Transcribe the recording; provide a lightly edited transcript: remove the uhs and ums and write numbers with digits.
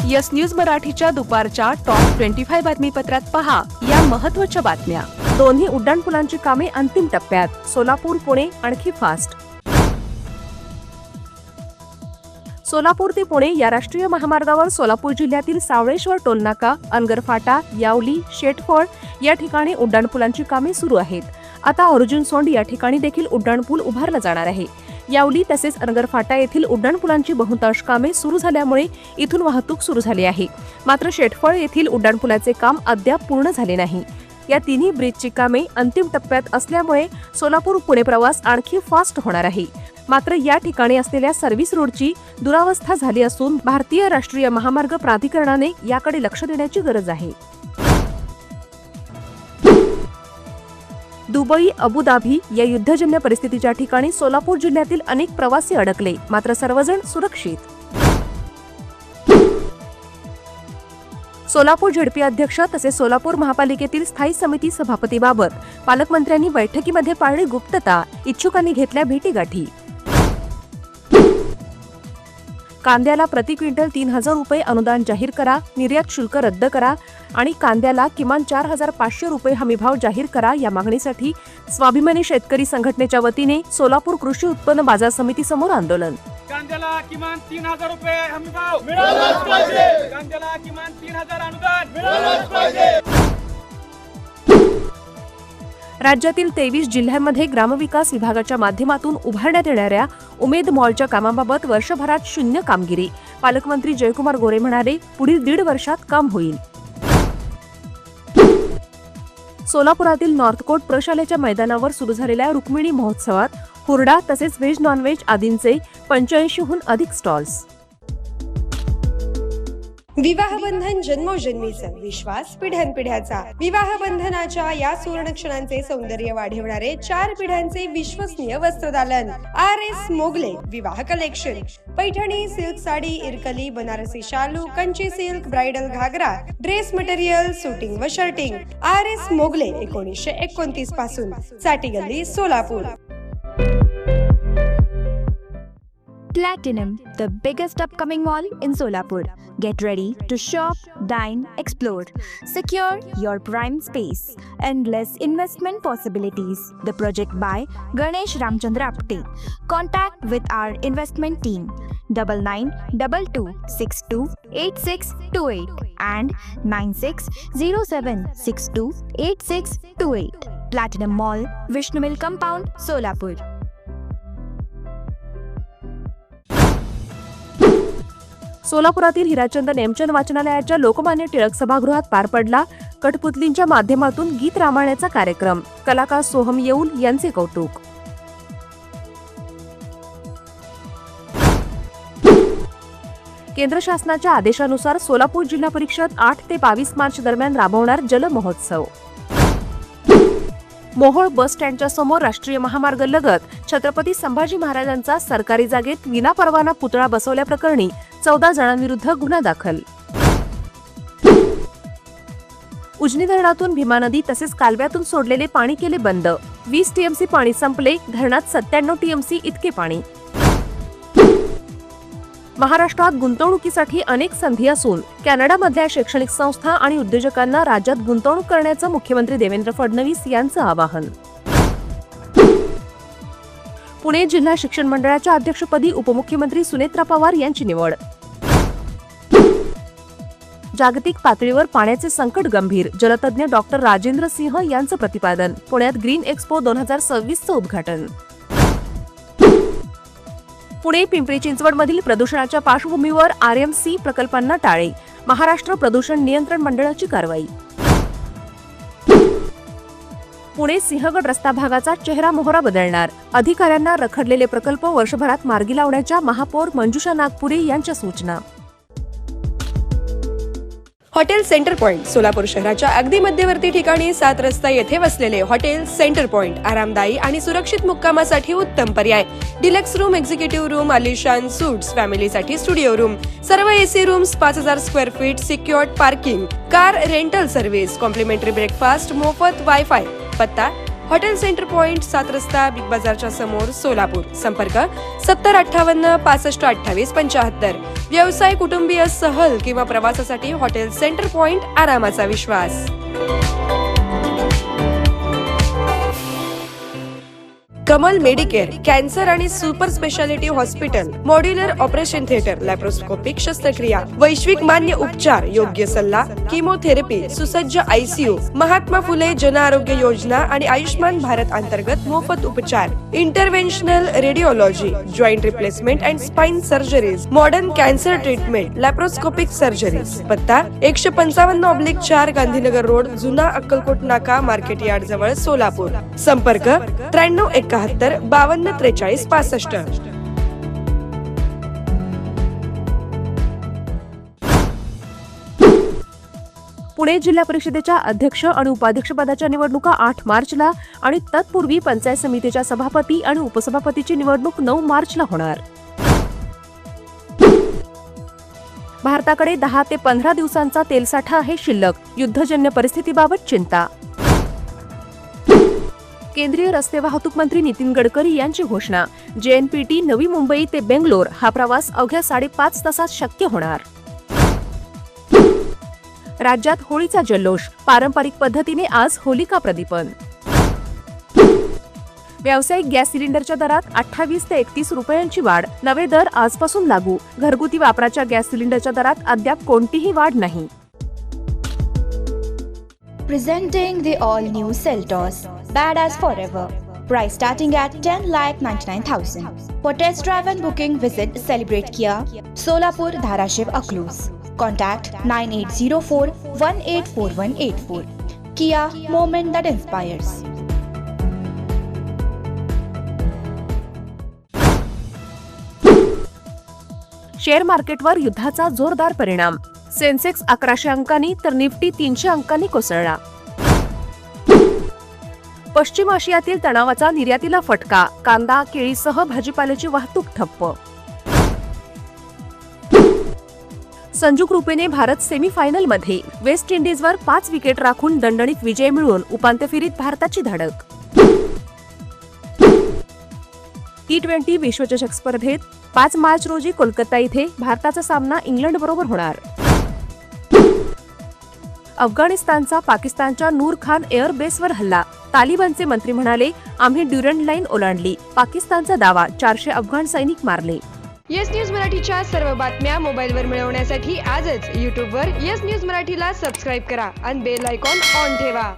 Yes news मराठीच्या दुपारच्या top 25 बातमीपत्रात पहा या महत्त्वाच्या बातम्या। दोन्ही उड्डाणपुलांची कामे अंतिम टप्प्यात, सोलापूर पुणे आणखी फास्ट। सोलापूर ते पुणे या राष्ट्रीय महामार्गावर सोलापूर जिल्ह्यातील सावळेश्वर टोलनाका, अनगर फाटा, यावली, शेटफळ या ठिकाणी उड्डाणपुलांची कामे सुरू आहेत। आता अर्जुन सोंड या ठिकाणी देखील उड्डाणपूल उभारला जाणार आहे। यावली तसेच अनगर फाटा येथील उड्डाणपुलांची बहुतांश कामे सुरू झाल्यामुळे इथून वाहतूक सुरू झाली आहे। मात्र शेटफळ येथील उड्डाणपुलाचे काम अद्याप पूर्ण झाले नाही। या तिन्ही ब्रिजची कामे अंतिम टप्प्यात असल्यामुळे सोलापूर पुणे प्रवास आणखी फास्ट होणार आहे। मात्र या ठिकाणी असलेल्या सर्व्हिस रोडची दुरावस्था झाली असून भारतीय राष्ट्रीय महामार्ग प्राधिकरणाने याकडे लक्ष देण्याची गरज आहे। दुबई, अबुधाबी या युद्धजन्य परिस्थितीच्या ठिकाणी सोलापूर जिल्ह्यातील अनेक प्रवासी अडकले, मात्र सर्वजण सुरक्षित। सोलापूर झेडपी अध्यक्ष तसेच सोलापूर महापालिकेतील स्थायी समिती सभापतीबाबत पालकमंत्र्यांनी बैठकीमध्ये पाळली गुप्तता, इच्छुकांनी घेतल्या भेटीगाठी। कांद्याला प्रति क्विंटल 3000 रुपये अनुदान जाहीर करा, निर्यात शुल्क रद्द करा आणि कांद्याला किमान 4500 रुपये हमीभाव जाहीर करा या मागणीसाठी स्वाभिमानी शेतकरी संघटनेच्या वतीने सोलापूर कृषी उत्पन्न बाजार समिती समोर आंदोलन। कांद्याला किमान 3000 रुपये हमीभाव मिळालाच पाहिजे। कांद्याला किमान 3000 अनुदान मिळालाच पाहिजे। राज्यातील 23 जिल्ह्यांमध्ये ग्रामविकास विभागाच्या माध्यमातून उभारण्यात येणाऱ्या उमेद मॉलच्या कामाबाबत वर्षभरात शून्य कामगिरी। पालकमंत्री जयकुमार गोरे म्हणाले, पुढील 1.5 वर्षात काम होईल। सोलापुरातील नॉर्थकोट प्रशालेच्या मैदानावर सुरू झालेल्या रुक्मिणी महोत्सवात हुरडा तसेच व्हेज नॉनव्हेज आदींचे 85हून अधिक स्टॉल्स। विवाहबंधन जन्मोजन्मीचा विश्वास पिढ्यानपिढ्याचा। विवाहबंधनाच्या या सुवर्ण क्षणांचे सौंदर्य वाढवणारे 4 पिढ्यांचे विश्वसनीय वस्त्रदालन RS मोगले विवाह कलेक्शन। पैठणी, सिल्क साडी, इरकली, बनारसी शालू, कंची सिल्क, ब्राइडल घागरा, ड्रेस मटेरियल, सुटिंग व शर्टिंग। RS मोगले 1929 पासून, साठी गल्ली, Solapur. Platinum, the biggest upcoming mall in Solapur. Get ready to shop, dine, explore. Secure your prime space. Endless investment possibilities. The project by Ganesh Ramchandra Apte. Contact with our investment team 9922628628 and 9607628628. Platinum Mall, Vishnu Mill Compound, Solapur. सोलापुरातील Hirachand Nemchand वाचनालयाच्या लोकमान्य टिळक सभागृहात पार पडला कठपुतलींच्या माध्यमातून गीत रामायणाचा कार्यक्रम। कलाकार सोहम येऊल यांचे कौतुक। केंद्र शासनाच्या आदेशानुसार सोलापूर जिल्हा परिषद 8 ते 22 मार्च दरम्यान राबवणार जल महोत्सव। मोहोळ बस स्टँडच्या समोर राष्ट्रीय महामार्ग लगत छत्रपती संभाजी महाराजांचा सरकारी जागेत विनापरवाना पुतळा बसवल्याप्रकरणी 14 जणांविरुद्ध गुन्हा दाखल। उजनी धरणातून भीमा नदी तसेच कालव्यातून सोडलेले पाणी केले बंद। 20 TMC पाणी संपले, धरणात 97 TMC इतके पाणी। महाराष्ट्रात गुंतवणुकीसाठी अनेक संधी असून कॅनडामधल्या शैक्षणिक संस्था आणि उद्योजकांना राज्यात गुंतवणूक करण्याचं मुख्यमंत्री देवेंद्र फडणवीस यांचं आवाहन। पुणे जिल्हा शिक्षण मंडळाच्या अध्यक्षपदी उपमुख्यमंत्री सुनेत्रा पवार यांची निवड। जागतिक पातळीवर पाण्याचे संकट गंभीर, जलतज्ञ डॉक्टर राजेंद्र सिंह यांचं प्रतिपादन। पुण्यात ग्रीन एक्स्पो 2026चं उद्घाटन। पुणे पिंपरी चिंचवडमधील प्रदूषणाच्या पार्श्वभूमीवर RMC प्रकल्पांना टाळे, महाराष्ट्र प्रदूषण नियंत्रण मंडळाची कारवाई। पुणे सिंहगड रस्ता भागाचा चेहरा मोहरा बदलणार, अधिकाऱ्यांना रखडलेले प्रकल्प वर्षभरात मार्गी लावण्याच्या महापौर मंजुषा नागपुरे यांच्या सूचना। हॉटेल सेंटर पॉइंट सोलापूर शहराच्या अगदी मध्यवर्ती ठिकाणी 7 रस्ता येथे वसलेले हॉटेल सेंटर पॉइंट आरामदायी आणि सुरक्षित मुक्कामासाठी उत्तम पर्याय। डिलक्स रूम, एक्झिक्युटिव्ह रूम, आलिशान सूट्स, फॅमिलीसाठी स्टुडिओ रूम, सर्व AC rooms, 5000 square feet, secured parking, car rental service, complimentary breakfast, मोफत वायफाय। पत्ता हॉटेल सेंटर पॉइंट 7 रस्ता बिग बाजारच्या समोर सोलापूर. संपर्क 7058 65 28 75. व्यवसाय, कुटुंबीय, सहल किंवा प्रवासासाठी हॉटेल सेंटर पॉइंट आरामाचा विश्वास. कमल मेडिकेअर कॅन्सर आणि super speciality hospital, modular operation theatre, laparoscopic शस्त्रक्रिया, वैश्विक मान्य उपचार, योग्य सल्ला, किमोथेरपी, सुसज्ज ICU, महात्मा फुले जन आरोग्य योजना आणि आयुष्मान भारत अंतर्गत मोफत उपचार, interventional radiology, joint replacement and spine surgeries, modern cancer treatment, laparoscopic surgeries. पत्ता 155/4 गांधीनगर रोड, जुना अक्कलकोट नाका, मार्केट यार्ड जवळ, सोलापूर. संपर्क 9371 52 43 65. पुणे जिल्हा परिषदेच्या अध्यक्ष आणि उपाध्यक्ष पदाच्या निवडणुका 8 मार्चला आणि तत्पूर्वी पंचायत समितीच्या सभापती आणि उपसभापतीची निवडणूक 9 मार्चला होणार. भारताकडे 10 ते 15 दिवसांचा तेलसाठा आहे शिल्लक, युद्धजन्य परिस्थितीबाबत चिंता. केंद्रीय रस्ते वाहतूक मंत्री नितीन गडकरी यांची घोषणा. JNPT नवी मुंबई ते बेंगलोर हा प्रवास अवघ्या 5.5 तासात शक्य होणार. राज्यात होळीचा जल्लोष, पारंपरिक पद्धतीने आज होलिका प्रदीपन. व्यावसायिक गॅस सिलिंडरच्या दरात 28 ते 31 रुपयांची वाढ, नवे दर आजपासून लागू. घरगुती वापराच्या गॅस सिलिंडरच्या दरात अद्याप कोणतीही वाढ नाही. Presenting the all-new Seltos, badass forever. Price starting at 10,99,000. For test drive and booking, visit Celebrate Kia, Solapur, Dharashiv, Aklus. Contact 9804 184184. Kia, moment that inspires. Share मार्केटवर युद्धाचा जोरदार परिणाम. सेन्सेक्स 1100 अंकांनी तर निफ्टी 300 अंकांनी कोसळला. पश्चिम आशियातील तणावाचा निर्यातीला फटका. कांदा, केळीसह भाजीपाल्याची वाहतूक ठप्प. संजू कृपेने भारत सेमीफायनलमध्ये. वेस्ट इंडिजवर 5 विकेट राखून दणदणीत विजय मिळवून उपांत्य फेरीत भारताची धडक. T20 विश्वचषक स्पर्धेत 5 मार्च रोजी कोलकाता इथे भारताचा सामना इंग्लंडबरोबर होणार. अफगाणिस्तानचा पाकिस्तानच्या नूर खान एअर बेसवर हल्ला. तालिबानचे मंत्री म्हणाले, आम्ही ड्युरंड लाईन ओलांडली. पाकिस्तानचा दावा, 400 अफगाण सैनिक मारले. येस न्यूज मराठीच्या सर्व बातम्या मोबाईलवर मिळवण्यासाठी आजच YouTubeवर येस न्यूज मराठीला सबस्क्राईब करा आणि बेल आयकॉन ऑन ठेवा.